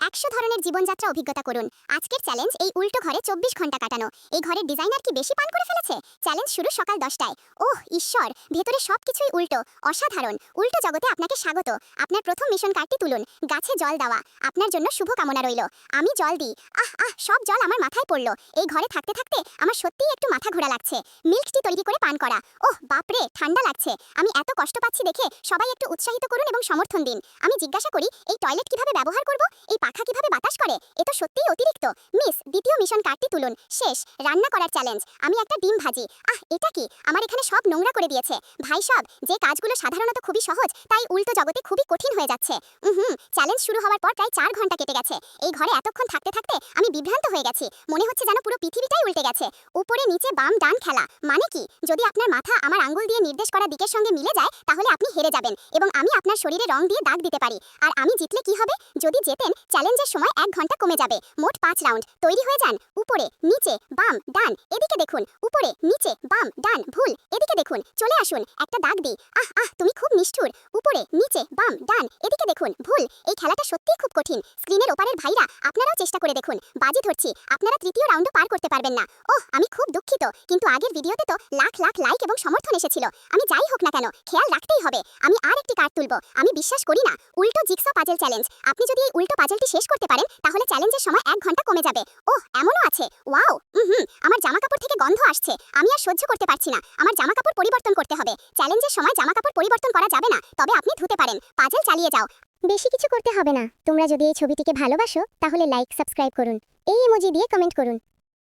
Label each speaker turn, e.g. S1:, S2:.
S1: 100 ধরনের জীবনযাত্রা অভিজ্ঞতা করুন। আজকের চ্যালেঞ্জ এই উল্টো ঘরে 24 ঘন্টা কাটানো। এই ঘরের ডিজাইনার কি বেশি পান করে ফেলেছে? চ্যালেঞ্জ শুরু সকাল 10টায়। ওহ ঈশ্বর, ভেতরে সবকিছুই উল্টো। অসাধারণ। উল্টো জগতে আপনাকে স্বাগত। আপনার প্রথম মিশন কার্ডটি তুলুন। গাছে জল দেওয়া। আপনার জন্য শুভ কামনা রইল। আমি জল দিই। সব জল আমার মাথায় পড়ল। এই ঘরে থাকতে থাকতে আমার সত্যিই একটু মাথা ঘোরা লাগছে। মিল্ক টি তৈরি করে পান করা। ওহ বাপরে, ঠান্ডা লাগছে। আমি এত কষ্ট পাচ্ছি দেখে সবাই একটু উৎসাহিত করুন এবং সমর্থন দিন। আমি জিজ্ঞাসা করি, এই টয়লেট কিভাবে ব্যবহার করব? এই পাখা কিভাবে বাতাস করে? এ তো সত্যিই অতিরিক্ত। মিস, দ্বিতীয় মিশন কার্ডটি তুলুন। শেষ, রান্না করার চ্যালেঞ্জ। আমি একটা ডিম ভাজি। এটা কি? আমার এখানে সব নোংরা করে দিয়েছে। ভাই সব, যে কাজগুলো সাধারণত খুবই সহজ, তাই উল্টো জগতে খুবই কঠিন হয়ে যাচ্ছে। চ্যালেঞ্জ শুরু হওয়ার পর প্রায় 4 ঘন্টা কেটে গেছে। এই ঘরে এতক্ষণ থাকতে থাকতে আমি বিভ্রান্ত হয়ে গেছি। মনে হচ্ছে যেন পুরো পৃথিবীটাই উল্টে গেছে। উপরে নিচে বাম ডান খেলা মানে কি? যদি আপনার মাথা আমার আঙ্গুল দিয়ে নির্দেশ করা দিকের সঙ্গে মিলে যায়, তাহলে আপনি হেরে যাবেন এবং আমি আপনার শরীরে রং দিয়ে দাগ দিতে পারি। আর আমি জিতলে কি হবে? যদি জেতেন, চ্যালেঞ্জের সময় 1 ঘন্টা কমে যাবে। মোট 5 রাউন্ড। তৈরি হয়ে যান। উপরে নিচে বাম ডান, এদিকে দেখুন। উপরে নিচে বাম ডান, ভুল, এদিকে দেখুন। চলে আসুন, একটা দাগ দিই। তুমি খুব নিষ্ঠুর। উপরে নিচে বাম ডান, এদিকে দেখুন। ভুল। এই খেলাটা সত্যিই খুব কঠিন। স্ক্রিনের ওপারের ভাইরা, আপনারাও চেষ্টা করে দেখুন। বাজি ধরছি, আপনারা তৃতীয় রাউন্ডও পার করতে পারবেন না। ওহ, আমি খুব দুঃখিত, কিন্তু আগের ভিডিওতে তো লাখ লাখ লাইক এবং সমর্থন এসেছিল। আমি যাই হোক না কেন, খেয়াল রাখতেই হবে। আমি আর একটি কার্ড তুলব। আমি বিশ্বাস করি না। উল্টো জিগসা পাজল চ্যালেঞ্জ। আপনি যদি এই উল্টো পাজলটি শেষ করতে পারেন, তাহলে চ্যালেঞ্জের সময় 1 ঘন্টা কমে যাবে। ওহ, এমনও আছে। ওয়াও, আমার জামাকাপড় থেকে গন্ধ আসছে। আমি আর সহ্য করতে পারছি না। আমার জামাকাপড় পরিবর্তন করতে হবে। চ্যালেঞ্জের সময় জামাকাপড় পরিবর্তন করা যাবে না, তবে আপনি ধুতে পারেন। পাজল চালিয়ে যাও। বেশি কিছু করতে হবে না। তোমরা যদি এই ছবিটিকে ভালোবাসো, তাহলে লাইক, সাবস্ক্রাইব করুন। এই ইমোজি দিয়ে কমেন্ট করুন।